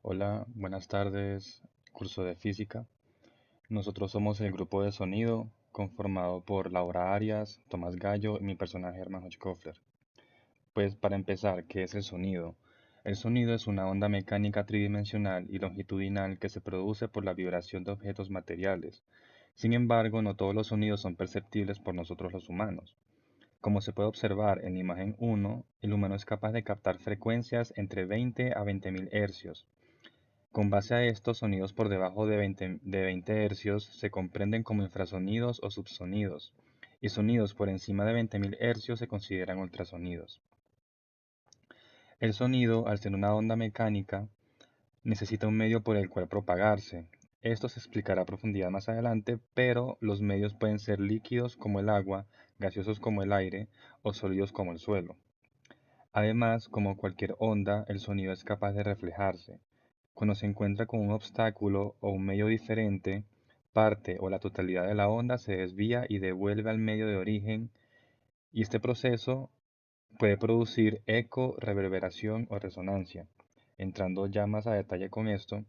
Hola, buenas tardes, curso de física. Nosotros somos el grupo de sonido conformado por Laura Arias, Tomás Gallo y mi personaje Herman Hochkofler. Pues para empezar, ¿qué es el sonido? El sonido es una onda mecánica tridimensional y longitudinal que se produce por la vibración de objetos materiales. Sin embargo, no todos los sonidos son perceptibles por nosotros los humanos. Como se puede observar en la imagen 1, el humano es capaz de captar frecuencias entre 20 a 20.000 hercios. Con base a esto, sonidos por debajo de 20 hercios se comprenden como infrasonidos o subsonidos, y sonidos por encima de 20.000 hercios se consideran ultrasonidos. El sonido, al ser una onda mecánica, necesita un medio por el cual propagarse. Esto se explicará a profundidad más adelante, pero los medios pueden ser líquidos como el agua, gaseosos como el aire o sólidos como el suelo. Además, como cualquier onda, el sonido es capaz de reflejarse. Cuando se encuentra con un obstáculo o un medio diferente, parte o la totalidad de la onda se desvía y devuelve al medio de origen, y este proceso puede producir eco, reverberación o resonancia. Entrando ya más a detalle con esto,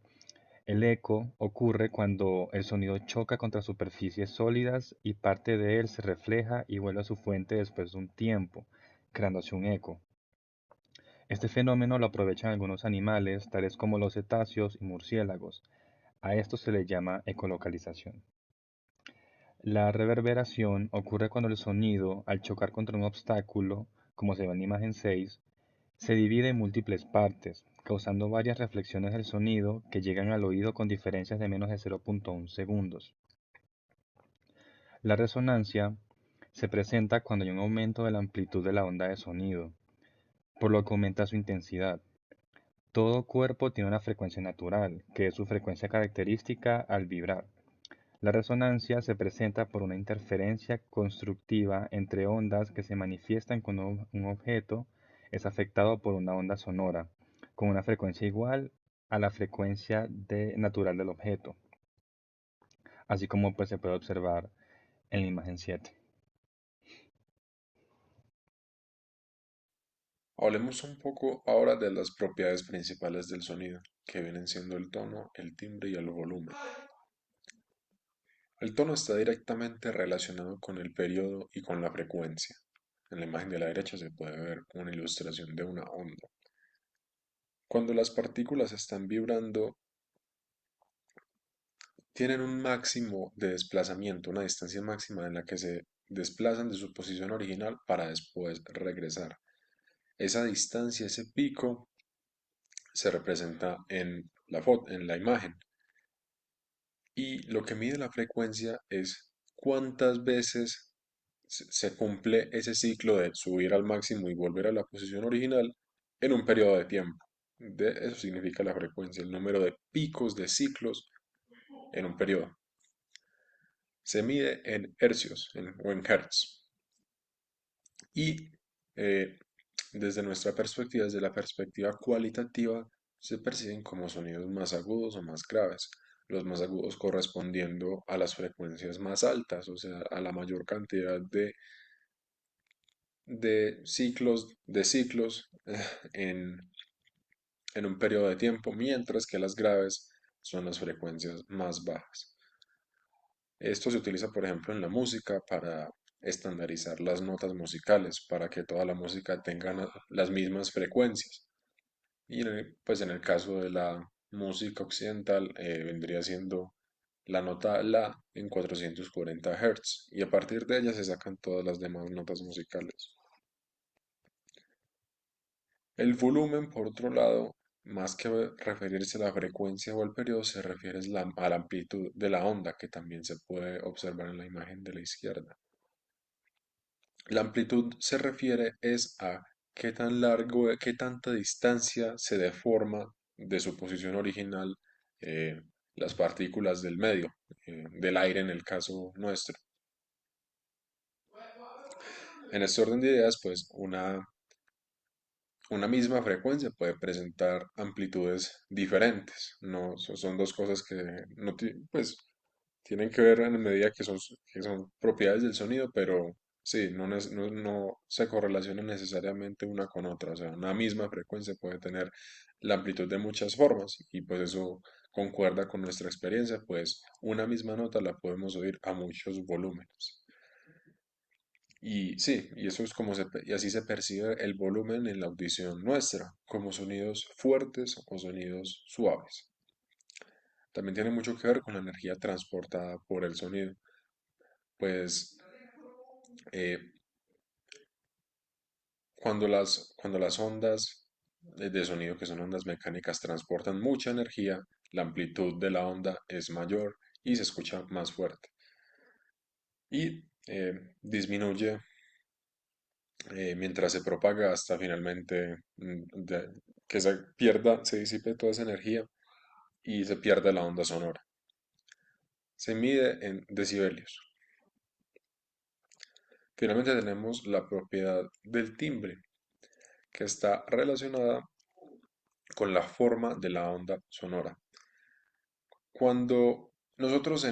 el eco ocurre cuando el sonido choca contra superficies sólidas y parte de él se refleja y vuelve a su fuente después de un tiempo, creándose un eco. Este fenómeno lo aprovechan algunos animales, tales como los cetáceos y murciélagos. A esto se le llama ecolocalización. La reverberación ocurre cuando el sonido, al chocar contra un obstáculo, como se ve en la imagen 6, se divide en múltiples partes, causando varias reflexiones del sonido que llegan al oído con diferencias de menos de 0.1 segundos. La resonancia se presenta cuando hay un aumento de la amplitud de la onda de sonido, por lo que aumenta su intensidad. Todo cuerpo tiene una frecuencia natural, que es su frecuencia característica al vibrar. La resonancia se presenta por una interferencia constructiva entre ondas que se manifiestan cuando un objeto es afectado por una onda sonora, con una frecuencia igual a la frecuencia natural del objeto, así como pues, se puede observar en la imagen 7. Hablemos un poco ahora de las propiedades principales del sonido, que vienen siendo el tono, el timbre y el volumen. El tono está directamente relacionado con el periodo y con la frecuencia. En la imagen de la derecha se puede ver una ilustración de una onda. Cuando las partículas están vibrando, tienen un máximo de desplazamiento, una distancia máxima en la que se desplazan de su posición original para después regresar. Esa distancia, ese pico, se representa en la foto, en la imagen. Y lo que mide la frecuencia es cuántas veces se cumple ese ciclo de subir al máximo y volver a la posición original en un periodo de tiempo. Eso significa la frecuencia, el número de picos de ciclos en un periodo. Se mide en hercios o en hertz. Y eh, desde nuestra perspectiva, desde la perspectiva cualitativa, se perciben como sonidos más agudos o más graves. Los más agudos correspondiendo a las frecuencias más altas, o sea, a la mayor cantidad de ciclos en, en un periodo de tiempo, mientras que las graves son las frecuencias más bajas. Esto se utiliza, por ejemplo, en la música para estandarizar las notas musicales, para que toda la música tenga las mismas frecuencias. Y pues en el caso de la música occidental vendría siendo la nota La en 440 Hz y a partir de ella se sacan todas las demás notas musicales. El volumen, por otro lado, más que referirse a la frecuencia o al periodo, se refiere a la amplitud de la onda, que también se puede observar en la imagen de la izquierda. La amplitud se refiere es a qué tan largo, qué tanta distancia se deforma de su posición original eh, las partículas del medio, del aire en el caso nuestro. En este orden de ideas, pues una misma frecuencia puede presentar amplitudes diferentes. No, son dos cosas que no pues, tienen que ver en medida que son propiedades del sonido, pero sí, no se correlacionan necesariamente una con otra. O sea, una misma frecuencia puede tener la amplitud de muchas formas y pues eso concuerda con nuestra experiencia, pues una misma nota la podemos oír a muchos volúmenes. Y sí, y eso es como y así se percibe el volumen en la audición nuestra, como sonidos fuertes o sonidos suaves. También tiene mucho que ver con la energía transportada por el sonido, pues eh, cuando las ondas de sonido, que son ondas mecánicas, transportan mucha energía, la amplitud de la onda es mayor y se escucha más fuerte. Y disminuye mientras se propaga hasta finalmente que se disipe toda esa energía y se pierde la onda sonora. Se mide en decibelios. Finalmente tenemos la propiedad del timbre, que está relacionada con la forma de la onda sonora. Cuando nosotros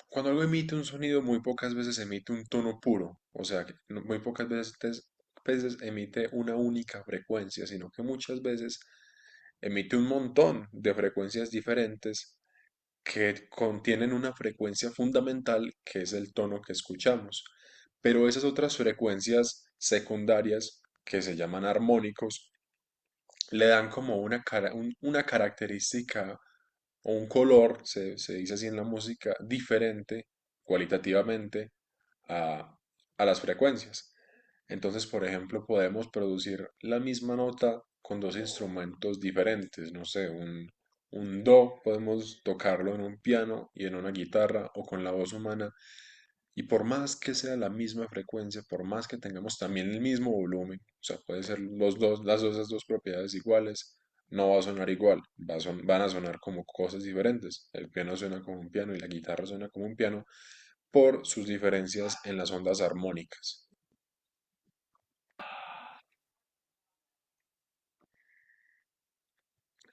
cuando algo emite un sonido, muy pocas veces emite un tono puro, o sea, que muy pocas veces emite una única frecuencia, sino que muchas veces emite un montón de frecuencias diferentes que contienen una frecuencia fundamental que es el tono que escuchamos. Pero esas otras frecuencias secundarias, que se llaman armónicos, le dan como una característica o un color, se dice así en la música, diferente cualitativamente a, a las frecuencias. Entonces, por ejemplo, podemos producir la misma nota con dos instrumentos diferentes. No sé, un do podemos tocarlo en un piano y en una guitarra o con la voz humana. Y por más que sea la misma frecuencia, por más que tengamos también el mismo volumen, o sea, puede ser esas dos propiedades iguales, no va a sonar igual, van a sonar como cosas diferentes. El piano suena como un piano y la guitarra suena como un piano por sus diferencias en las ondas armónicas.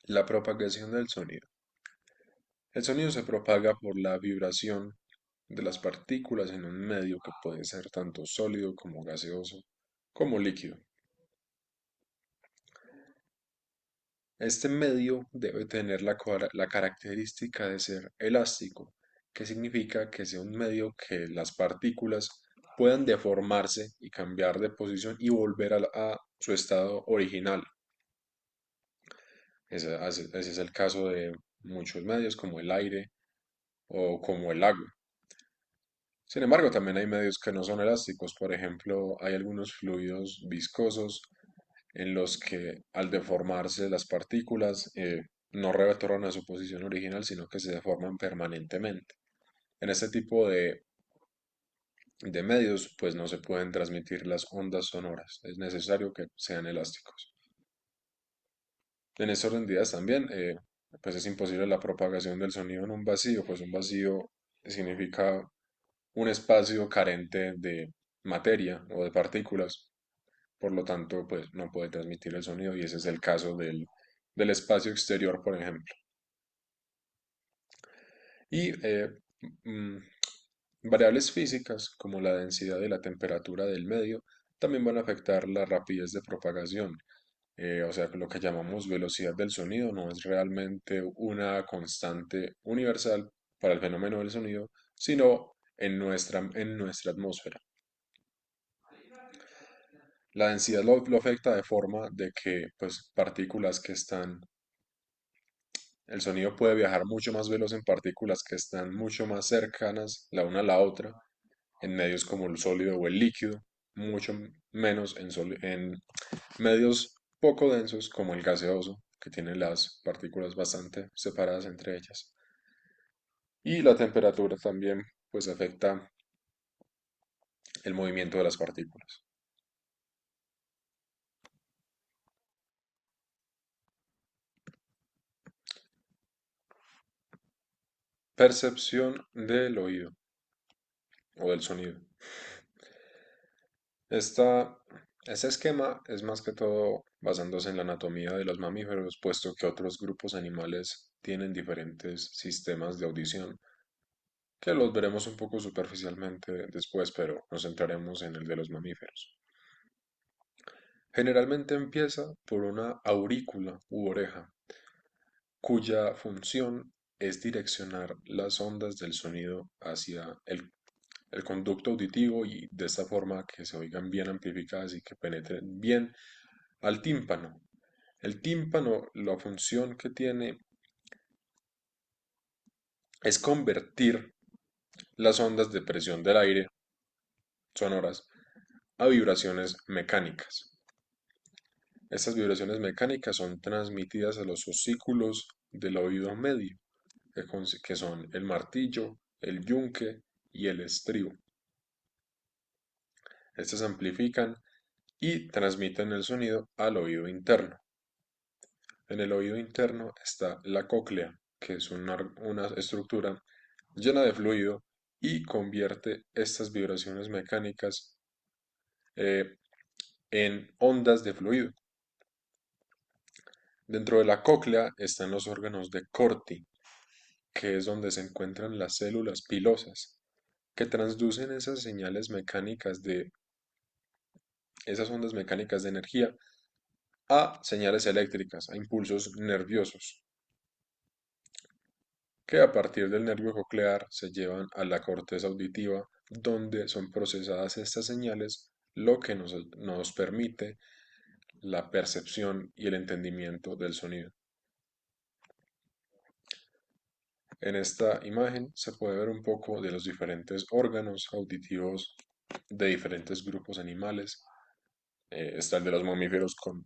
La propagación del sonido. El sonido se propaga por la vibración de las partículas en un medio que puede ser tanto sólido como gaseoso, como líquido. Este medio debe tener la característica de ser elástico, que significa que sea un medio que las partículas puedan deformarse y cambiar de posición y volver a su estado original. Ese es el caso de muchos medios como el aire o como el agua. Sin embargo, también hay medios que no son elásticos. Por ejemplo, hay algunos fluidos viscosos en los que al deformarse las partículas no retornan a su posición original, sino que se deforman permanentemente. En este tipo de medios, pues no se pueden transmitir las ondas sonoras. Es necesario que sean elásticos. En este orden de ideas también, pues es imposible la propagación del sonido en un vacío, pues un vacío significa un espacio carente de materia o de partículas. Por lo tanto, pues no puede transmitir el sonido y ese es el caso del espacio exterior, por ejemplo. Y mm, variables físicas como la densidad y la temperatura del medio también van a afectar la rapidez de propagación. O sea, lo que llamamos velocidad del sonido no es realmente una constante universal para el fenómeno del sonido, sino en nuestra atmósfera. La densidad lo afecta de forma de que pues, partículas que están el sonido puede viajar mucho más veloz en partículas que están mucho más cercanas la una a la otra, en medios como el sólido o el líquido, mucho menos en medios poco densos como el gaseoso, que tiene las partículas bastante separadas entre ellas. Y la temperatura también pues afecta el movimiento de las partículas. Percepción del oído o del sonido. Esta, este esquema es más que todo basándose en la anatomía de los mamíferos, puesto que otros grupos animales tienen diferentes sistemas de audición, que los veremos un poco superficialmente después, pero nos centraremos en el de los mamíferos. Generalmente empieza por una aurícula u oreja, cuya función es direccionar las ondas del sonido hacia el conducto auditivo y de esta forma que se oigan bien amplificadas y que penetren bien al tímpano. El tímpano, la función que tiene es convertir las ondas de presión del aire sonoras a vibraciones mecánicas. Estas vibraciones mecánicas son transmitidas a los osículos del oído medio, que son el martillo, el yunque y el estribo. Estas amplifican y transmiten el sonido al oído interno. En el oído interno está la cóclea, que es una estructura llena de fluido y convierte estas vibraciones mecánicas eh, en ondas de fluido. Dentro de la cóclea están los órganos de Corti, que es donde se encuentran las células pilosas, que transducen esas ondas mecánicas de energía a señales eléctricas, a impulsos nerviosos, que a partir del nervio coclear se llevan a la corteza auditiva, donde son procesadas estas señales, lo que nos permite la percepción y el entendimiento del sonido. En esta imagen se puede ver un poco de los diferentes órganos auditivos de diferentes grupos animales. Está el de los mamíferos con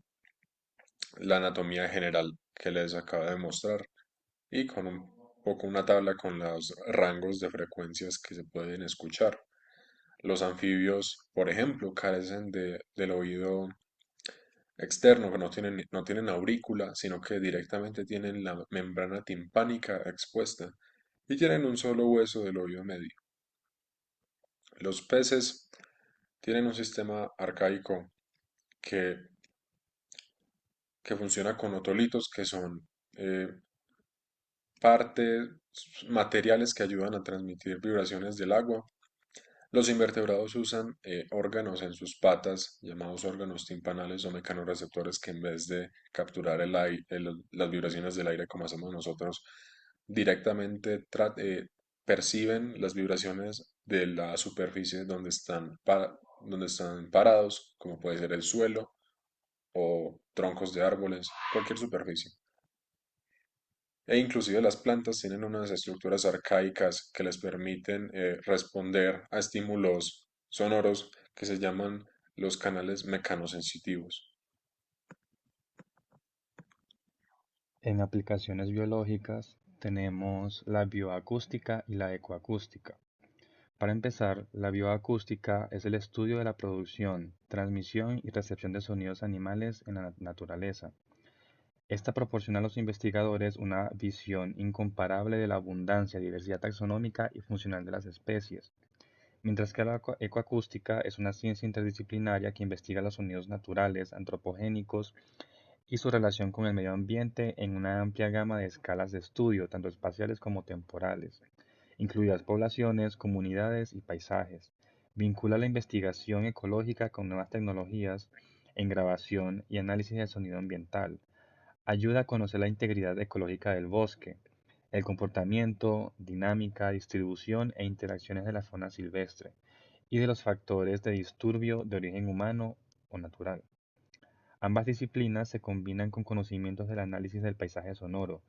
la anatomía general que les acabo de mostrar y con un poco una tabla con los rangos de frecuencias que se pueden escuchar. Los anfibios, por ejemplo, carecen del oído externo, que no tienen aurícula, sino que directamente tienen la membrana timpánica expuesta y tienen un solo hueso del oído medio. Los peces tienen un sistema arcaico que, que funciona con otolitos, que son eh, partes, materiales que ayudan a transmitir vibraciones del agua. Los invertebrados usan órganos en sus patas, llamados órganos timpanales o mecanorreceptores, que en vez de capturar las vibraciones del aire como hacemos nosotros, directamente perciben las vibraciones de la superficie donde están parados, como puede ser el suelo o troncos de árboles, cualquier superficie. E inclusive las plantas tienen unas estructuras arcaicas que les permiten responder a estímulos sonoros que se llaman los canales mecanosensitivos. En aplicaciones biológicas tenemos la bioacústica y la ecoacústica. Para empezar, la bioacústica es el estudio de la producción, transmisión y recepción de sonidos animales en la naturaleza. Esta proporciona a los investigadores una visión incomparable de la abundancia, diversidad taxonómica y funcional de las especies, mientras que la ecoacústica es una ciencia interdisciplinaria que investiga los sonidos naturales, antropogénicos y su relación con el medio ambiente en una amplia gama de escalas de estudio, tanto espaciales como temporales, incluidas poblaciones, comunidades y paisajes. Vincula la investigación ecológica con nuevas tecnologías en grabación y análisis del sonido ambiental. Ayuda a conocer la integridad ecológica del bosque, el comportamiento, dinámica, distribución e interacciones de la fauna silvestre y de los factores de disturbio de origen humano o natural. Ambas disciplinas se combinan con conocimientos del análisis del paisaje sonoro,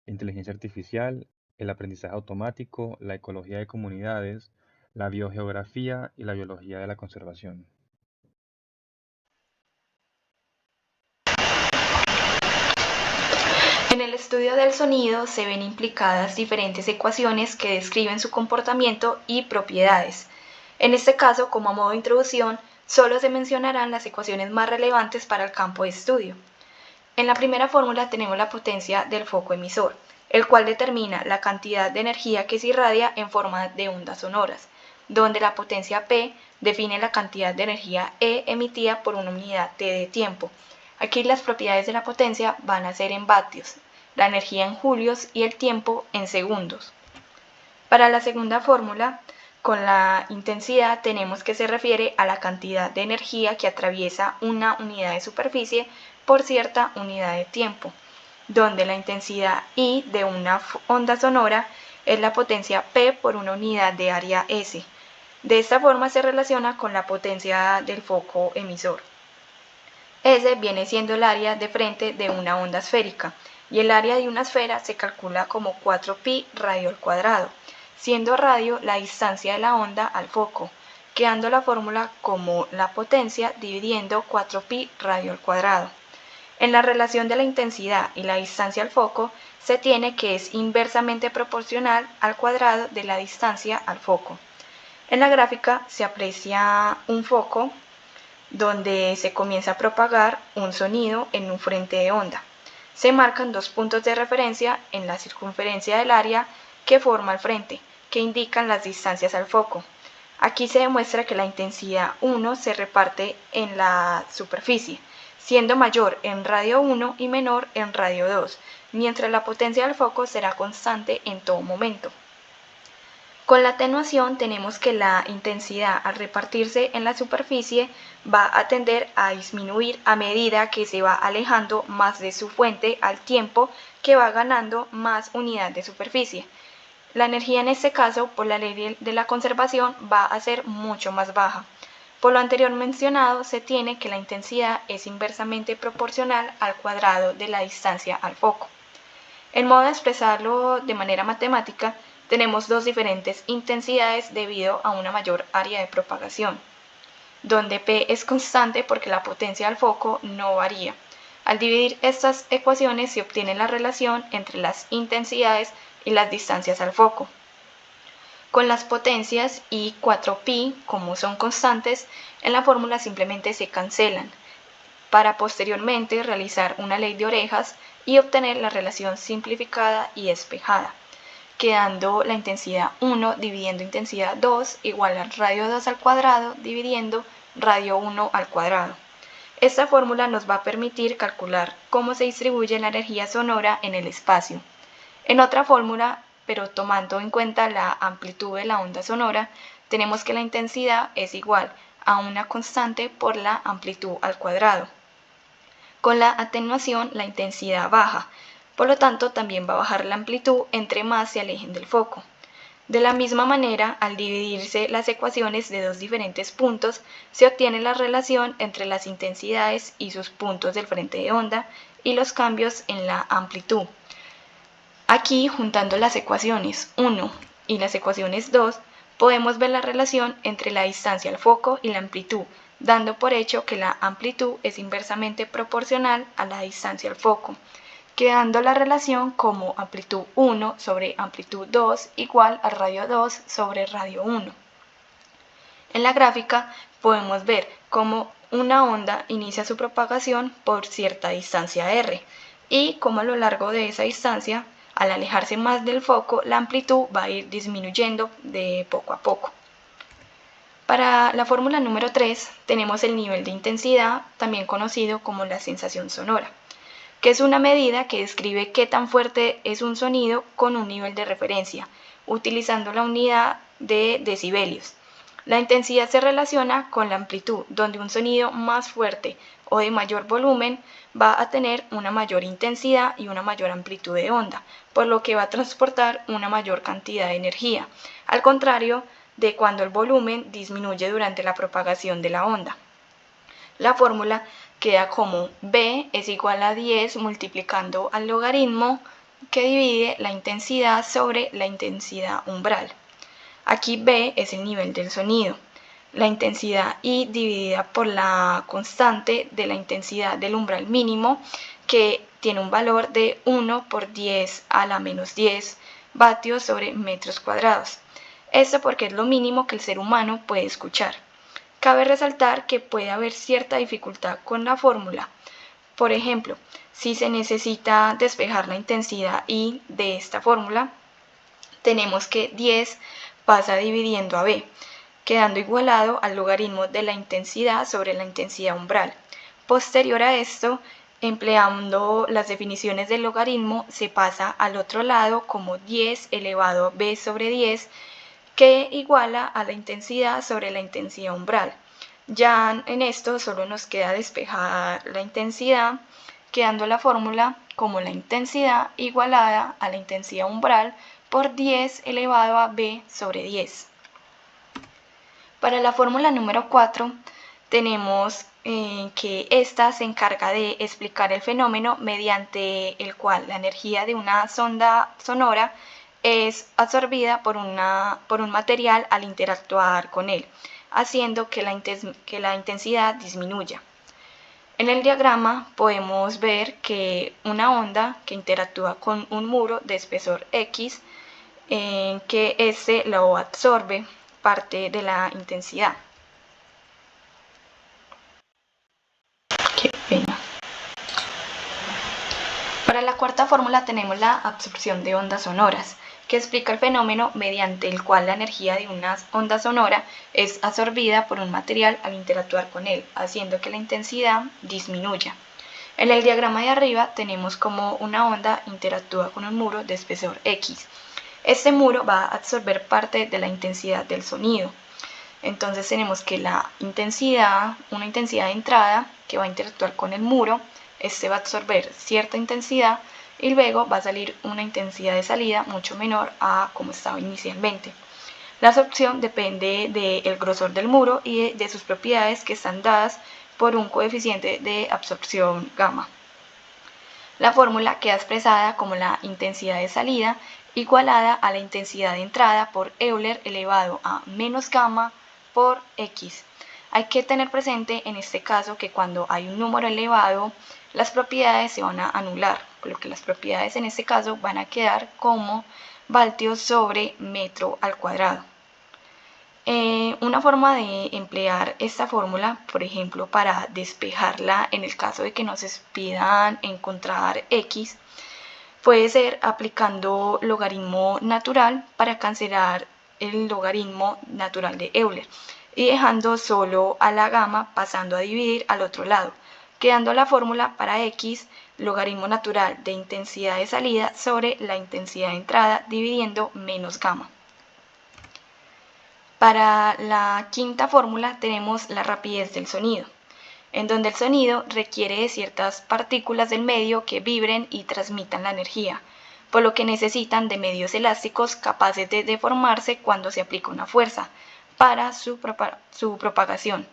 la inteligencia artificial, el aprendizaje automático, la ecología de comunidades, la biogeografía y la biología de la conservación. En el estudio del sonido se ven implicadas diferentes ecuaciones que describen su comportamiento y propiedades. En este caso, como a modo de introducción, solo se mencionarán las ecuaciones más relevantes para el campo de estudio. En la primera fórmula tenemos la potencia del foco emisor, el cual determina la cantidad de energía que se irradia en forma de ondas sonoras, donde la potencia P define la cantidad de energía E emitida por una unidad T de tiempo. Aquí las propiedades de la potencia van a ser en vatios, la energía en julios y el tiempo en segundos. Para la segunda fórmula Con la intensidad tenemos que se refiere a la cantidad de energía que atraviesa una unidad de superficie por cierta unidad de tiempo, donde la intensidad I de una onda sonora es la potencia P por una unidad de área S. De esta forma se relaciona con la potencia del foco emisor. S viene siendo el área de frente de una onda esférica y el área de una esfera se calcula como 4pi radio al cuadrado, siendo radio la distancia de la onda al foco, quedando la fórmula como la potencia dividiendo 4pi radio al cuadrado. En la relación de la intensidad y la distancia al foco se tiene que es inversamente proporcional al cuadrado de la distancia al foco. En la gráfica se aprecia un foco donde se comienza a propagar un sonido en un frente de onda. Se marcan dos puntos de referencia en la circunferencia del área que forma el frente, que indican las distancias al foco. Aquí se demuestra que la intensidad 1 se reparte en la superficie, siendo mayor en radio 1 y menor en radio 2, mientras la potencia del foco será constante en todo momento. Con la atenuación tenemos que la intensidad al repartirse en la superficie va a tender a disminuir a medida que se va alejando más de su fuente al tiempo que va ganando más unidad de superficie. La energía en este caso, por la ley de la conservación, va a ser mucho más baja. Por lo anterior mencionado, se tiene que la intensidad es inversamente proporcional al cuadrado de la distancia al foco. En modo de expresarlo de manera matemática, tenemos dos diferentes intensidades debido a una mayor área de propagación, donde P es constante porque la potencia del foco no varía. Al dividir estas ecuaciones se obtiene la relación entre las intensidades y las distancias al foco. Con las potencias y 4pi, como son constantes, en la fórmula simplemente se cancelan, para posteriormente realizar una ley de orejas y obtener la relación simplificada y despejada, quedando la intensidad 1 dividiendo intensidad 2 igual al radio 2 al cuadrado dividiendo radio 1 al cuadrado. Esta fórmula nos va a permitir calcular cómo se distribuye la energía sonora en el espacio. En otra fórmula, pero tomando en cuenta la amplitud de la onda sonora, tenemos que la intensidad es igual a una constante por la amplitud al cuadrado. Con la atenuación la intensidad baja, por lo tanto también va a bajar la amplitud entre más se alejen del foco. De la misma manera, al dividirse las ecuaciones de dos diferentes puntos, se obtiene la relación entre las intensidades y sus puntos del frente de onda y los cambios en la amplitud. Aquí, juntando las ecuaciones 1 y las ecuaciones 2, podemos ver la relación entre la distancia al foco y la amplitud, dando por hecho que la amplitud es inversamente proporcional a la distancia al foco, quedando la relación como amplitud 1 sobre amplitud 2 igual a radio 2 sobre radio 1. En la gráfica podemos ver cómo una onda inicia su propagación por cierta distancia r y cómo a lo largo de esa distancia, al alejarse más del foco, la amplitud va a ir disminuyendo de poco a poco. Para la fórmula número 3 tenemos el nivel de intensidad, también conocido como la sensación sonora, que es una medida que describe qué tan fuerte es un sonido con un nivel de referencia, utilizando la unidad de decibelios. La intensidad se relaciona con la amplitud, donde un sonido más fuerte o de mayor volumen va a tener una mayor intensidad y una mayor amplitud de onda, por lo que va a transportar una mayor cantidad de energía, al contrario de cuando el volumen disminuye durante la propagación de la onda. La fórmula queda como B es igual a 10 multiplicando al logaritmo que divide la intensidad sobre la intensidad umbral. Aquí B es el nivel del sonido, la intensidad I dividida por la constante de la intensidad del umbral mínimo, que tiene un valor de 1 por 10 a la menos 10 vatios sobre metros cuadrados. Esto porque es lo mínimo que el ser humano puede escuchar. Cabe resaltar que puede haber cierta dificultad con la fórmula. Por ejemplo, si se necesita despejar la intensidad I de esta fórmula, tenemos que 10 pasa dividiendo a B, quedando igualado al logaritmo de la intensidad sobre la intensidad umbral. Posterior a esto, empleando las definiciones del logaritmo, se pasa al otro lado como 10 elevado a B sobre 10, que iguala a la intensidad sobre la intensidad umbral. Ya en esto solo nos queda despejar la intensidad, quedando la fórmula como la intensidad igualada a la intensidad umbral por 10 elevado a b sobre 10. Para la fórmula número 4 tenemos que esta se encarga de explicar el fenómeno mediante el cual la energía de una sonda sonora es absorbida por un material al interactuar con él, haciendo que la intensidad disminuya. En el diagrama podemos ver que una onda que interactúa con un muro de espesor X, que este lo absorbe parte de la intensidad. Qué pena. Para la cuarta fórmula tenemos la absorción de ondas sonoras, que explica el fenómeno mediante el cual la energía de una onda sonora es absorbida por un material al interactuar con él, haciendo que la intensidad disminuya. En el diagrama de arriba tenemos como una onda interactúa con un muro de espesor X. Este muro va a absorber parte de la intensidad del sonido. Entonces tenemos que una intensidad de entrada que va a interactuar con el muro, este va a absorber cierta intensidad y luego va a salir una intensidad de salida mucho menor a como estaba inicialmente. La absorción depende del grosor del muro y de sus propiedades que están dadas por un coeficiente de absorción gamma. La fórmula queda expresada como la intensidad de salida igualada a la intensidad de entrada por Euler elevado a menos gamma por X. Hay que tener presente en este caso que cuando hay un número elevado, las propiedades se van a anular, por lo que las propiedades en este caso van a quedar como voltios sobre metro al cuadrado. Una forma de emplear esta fórmula, por ejemplo, para despejarla en el caso de que nos pidan encontrar X, puede ser aplicando logaritmo natural para cancelar el logaritmo natural de Euler y dejando solo a la gamma pasando a dividir al otro lado, quedando la fórmula para X logaritmo natural de intensidad de salida sobre la intensidad de entrada dividiendo menos gamma. Para la quinta fórmula tenemos la rapidez del sonido, en donde el sonido requiere de ciertas partículas del medio que vibren y transmitan la energía, por lo que necesitan de medios elásticos capaces de deformarse cuando se aplica una fuerza para su propagación.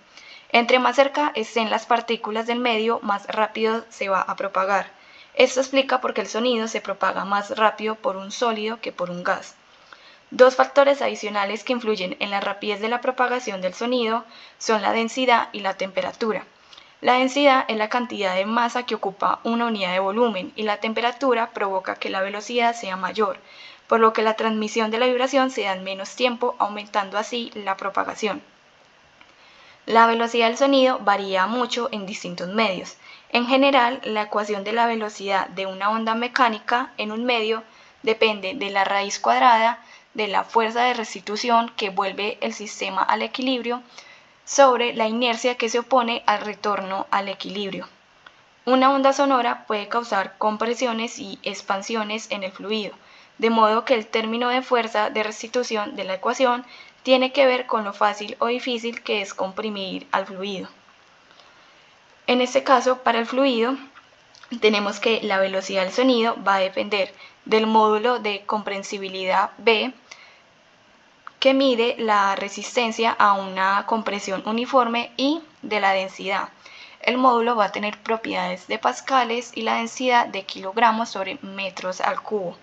Entre más cerca estén las partículas del medio, más rápido se va a propagar. Esto explica por qué el sonido se propaga más rápido por un sólido que por un gas. Dos factores adicionales que influyen en la rapidez de la propagación del sonido son la densidad y la temperatura. La densidad es la cantidad de masa que ocupa una unidad de volumen y la temperatura provoca que la velocidad sea mayor, por lo que la transmisión de la vibración se da en menos tiempo, aumentando así la propagación. La velocidad del sonido varía mucho en distintos medios. En general, la ecuación de la velocidad de una onda mecánica en un medio depende de la raíz cuadrada de la fuerza de restitución que vuelve el sistema al equilibrio sobre la inercia que se opone al retorno al equilibrio. Una onda sonora puede causar compresiones y expansiones en el fluido, de modo que el término de fuerza de restitución de la ecuación tiene que ver con lo fácil o difícil que es comprimir al fluido. En este caso, para el fluido, tenemos que la velocidad del sonido va a depender del módulo de comprensibilidad B, que mide la resistencia a una compresión uniforme, y de la densidad. El módulo va a tener propiedades de pascales y la densidad de kilogramos sobre metros al cubo.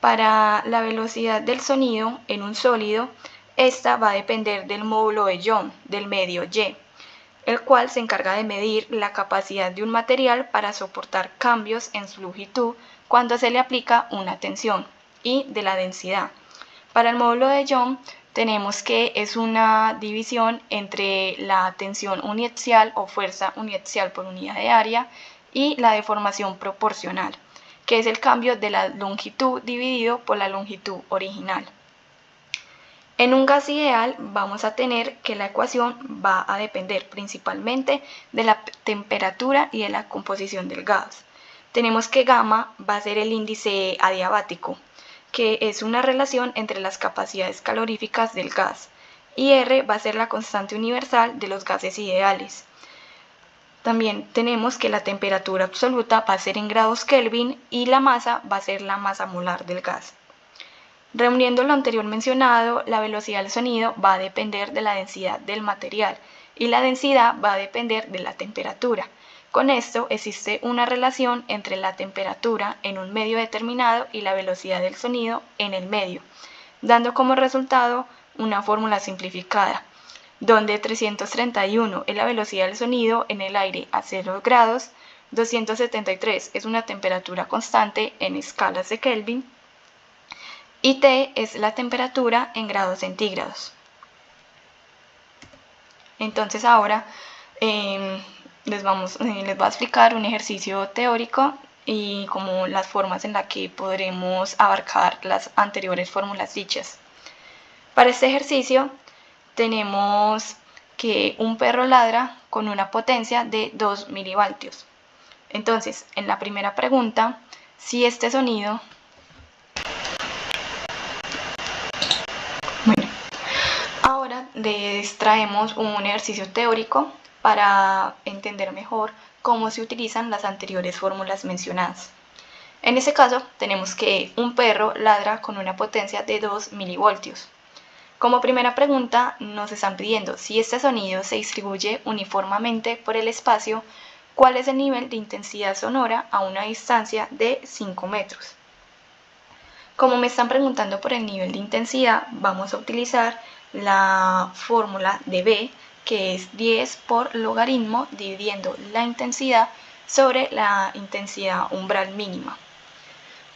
Para la velocidad del sonido en un sólido, esta va a depender del módulo de Young del medio Y, el cual se encarga de medir la capacidad de un material para soportar cambios en su longitud cuando se le aplica una tensión, y de la densidad. Para el módulo de Young tenemos que es una división entre la tensión uniaxial o fuerza uniaxial por unidad de área y la deformación proporcional, que es el cambio de la longitud dividido por la longitud original. En un gas ideal vamos a tener que la ecuación va a depender principalmente de la temperatura y de la composición del gas. Tenemos que gamma va a ser el índice adiabático, que es una relación entre las capacidades caloríficas del gas, y R va a ser la constante universal de los gases ideales. También tenemos que la temperatura absoluta va a ser en grados Kelvin y la masa va a ser la masa molar del gas. Reuniendo lo anterior mencionado, la velocidad del sonido va a depender de la densidad del material y la densidad va a depender de la temperatura. Con esto existe una relación entre la temperatura en un medio determinado y la velocidad del sonido en el medio, dando como resultado una fórmula simplificada, donde 331 es la velocidad del sonido en el aire a 0 grados, 273 es una temperatura constante en escalas de Kelvin, y T es la temperatura en grados centígrados. Entonces ahora les voy a explicar un ejercicio teórico y como las formas en las que podremos abarcar las anteriores fórmulas dichas. Para este ejercicio tenemos que un perro ladra con una potencia de 2 milivoltios. Entonces, en la primera pregunta, si este sonido... Bueno, ahora les traemos un ejercicio teórico para entender mejor cómo se utilizan las anteriores fórmulas mencionadas. En este caso, tenemos que un perro ladra con una potencia de 2 milivoltios. Como primera pregunta, nos están pidiendo si este sonido se distribuye uniformemente por el espacio, ¿cuál es el nivel de intensidad sonora a una distancia de 5 metros? Como me están preguntando por el nivel de intensidad, vamos a utilizar la fórmula de B, que es 10 por logaritmo dividiendo la intensidad sobre la intensidad umbral mínima.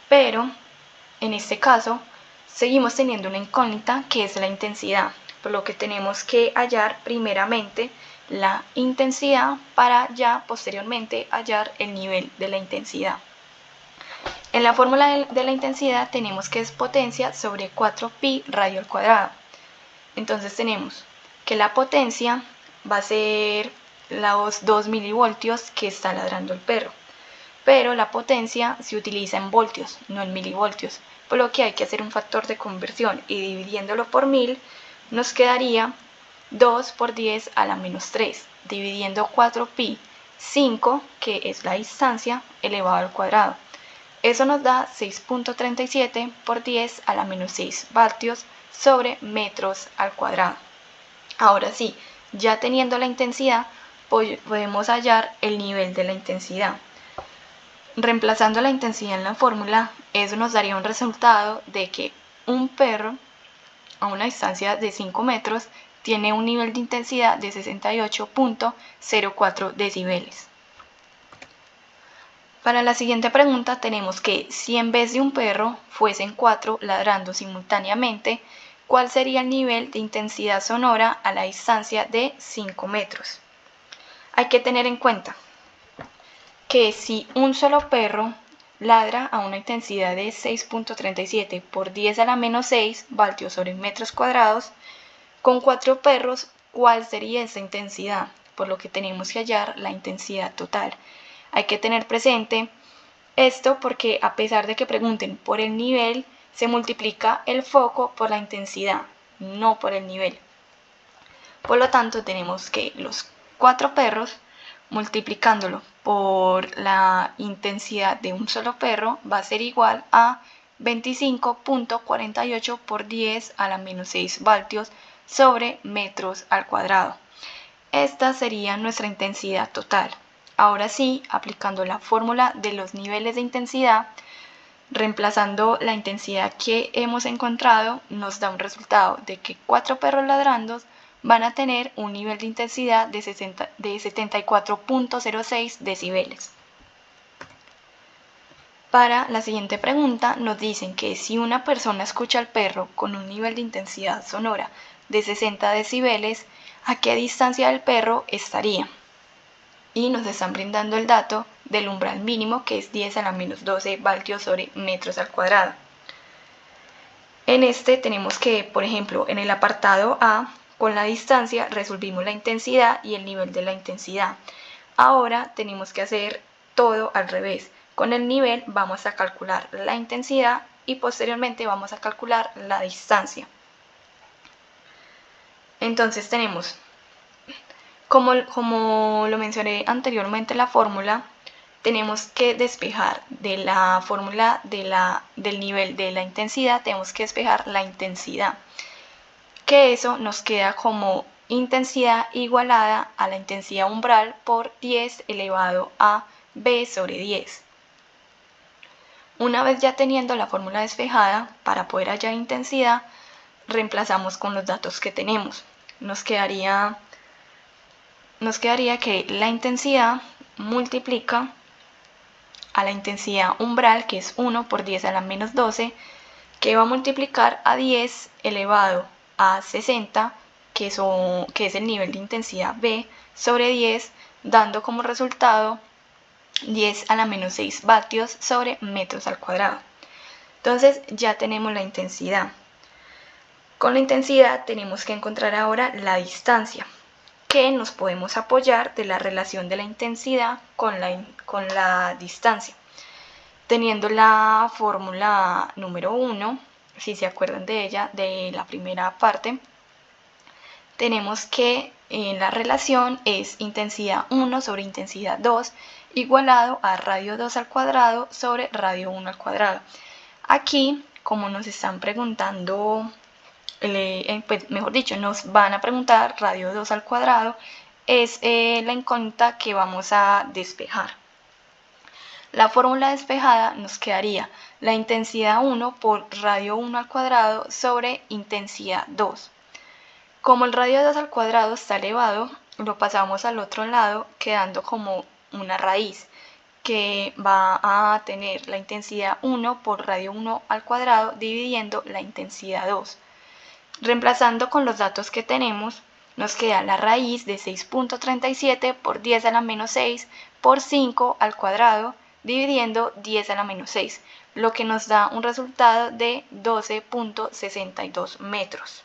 Pero, en este caso, seguimos teniendo una incógnita que es la intensidad, por lo que tenemos que hallar primeramente la intensidad para ya posteriormente hallar el nivel de la intensidad. En la fórmula de la intensidad tenemos que es potencia sobre 4pi radio al cuadrado. Entonces tenemos que la potencia va a ser los 2 milivoltios que está ladrando el perro, pero la potencia se utiliza en voltios, no en milivoltios, por lo que hay que hacer un factor de conversión y dividiéndolo por 1000 nos quedaría 2 por 10 a la menos 3, dividiendo 4pi, 5, que es la distancia, elevado al cuadrado. Eso nos da 6.37 por 10 a la menos 6 vatios sobre metros al cuadrado. Ahora sí, ya teniendo la intensidad, podemos hallar el nivel de la intensidad. Reemplazando la intensidad en la fórmula, eso nos daría un resultado de que un perro a una distancia de 5 metros tiene un nivel de intensidad de 68.04 decibeles. Para la siguiente pregunta tenemos que si en vez de un perro fuesen 4 ladrando simultáneamente, ¿cuál sería el nivel de intensidad sonora a la distancia de 5 metros? Hay que tener en cuenta que si un solo perro ladra a una intensidad de 6.37 por 10 a la menos 6 vatios sobre metros cuadrados, con 4 perros, ¿cuál sería esa intensidad? Por lo que tenemos que hallar la intensidad total. Hay que tener presente esto porque a pesar de que pregunten por el nivel, se multiplica el foco por la intensidad, no por el nivel. Por lo tanto, tenemos que los 4 perros, multiplicándolo por la intensidad de un solo perro, va a ser igual a 25.48 por 10 a la menos 6 vatios sobre metros al cuadrado. Esta sería nuestra intensidad total. Ahora sí, aplicando la fórmula de los niveles de intensidad, reemplazando la intensidad que hemos encontrado, nos da un resultado de que 4 perros ladrando van a tener un nivel de intensidad de 74.06 decibeles. Para la siguiente pregunta nos dicen que si una persona escucha al perro con un nivel de intensidad sonora de 60 decibeles, ¿a qué distancia del perro estaría? Y nos están brindando el dato del umbral mínimo, que es 10 a la menos 12 vatios sobre metros al cuadrado. En este tenemos que, por ejemplo, en el apartado A, con la distancia resolvimos la intensidad y el nivel de la intensidad. Ahora tenemos que hacer todo al revés. Con el nivel vamos a calcular la intensidad y posteriormente vamos a calcular la distancia. Entonces tenemos, como lo mencioné anteriormente en la fórmula, tenemos que despejar de la fórmula del nivel de la intensidad, tenemos que despejar la intensidad, que eso nos queda como intensidad igualada a la intensidad umbral por 10 elevado a b sobre 10. Una vez ya teniendo la fórmula despejada, para poder hallar intensidad, reemplazamos con los datos que tenemos. Nos quedaría que la intensidad multiplica a la intensidad umbral, que es 1 por 10 a la menos 12, que va a multiplicar a 10 elevado a 60, que es el nivel de intensidad B, sobre 10, dando como resultado 10 a la menos 6 vatios sobre metros al cuadrado. Entonces ya tenemos la intensidad. Con la intensidad tenemos que encontrar ahora la distancia, que nos podemos apoyar de la relación de la intensidad con la distancia. Teniendo la fórmula número 1, si se acuerdan de ella, de la primera parte, tenemos que la relación es intensidad 1 sobre intensidad 2 igualado a radio 2 al cuadrado sobre radio 1 al cuadrado. Aquí, como nos están preguntando, pues, mejor dicho, nos van a preguntar radio 2 al cuadrado, es la incógnita que vamos a despejar. La fórmula despejada nos quedaría la intensidad 1 por radio 1 al cuadrado sobre intensidad 2. Como el radio 2 al cuadrado está elevado, lo pasamos al otro lado quedando como una raíz que va a tener la intensidad 1 por radio 1 al cuadrado dividiendo la intensidad 2. Reemplazando con los datos que tenemos, nos queda la raíz de 6.37 por 10 a la menos 6 por 5 al cuadrado dividiendo 10 a la menos 6, lo que nos da un resultado de 12.62 metros.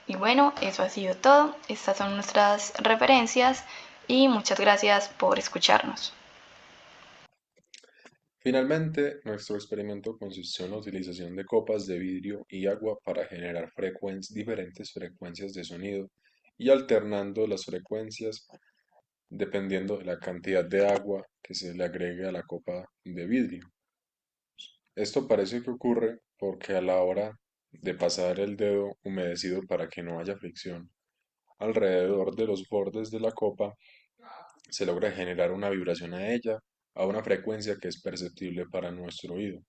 Y bueno, eso ha sido todo. Estas son nuestras referencias y muchas gracias por escucharnos. Finalmente, nuestro experimento consistió en la utilización de copas de vidrio y agua para generar diferentes frecuencias de sonido y alternando las frecuencias dependiendo de la cantidad de agua que se le agregue a la copa de vidrio. Esto parece que ocurre porque a la hora de pasar el dedo humedecido para que no haya fricción alrededor de los bordes de la copa, se logra generar una vibración a ella a una frecuencia que es perceptible para nuestro oído.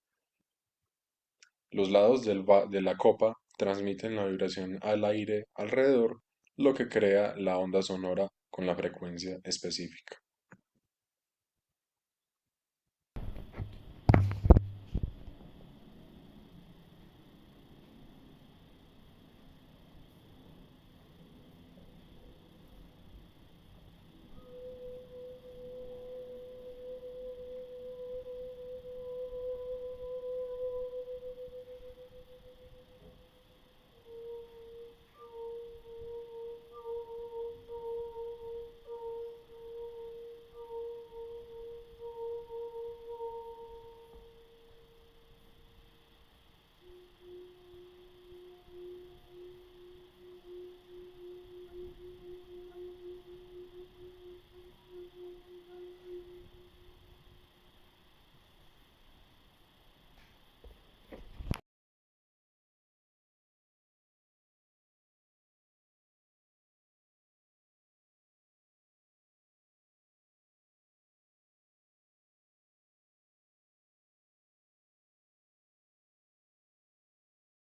Los lados de la copa transmiten la vibración al aire alrededor, lo que crea la onda sonora con la frecuencia específica.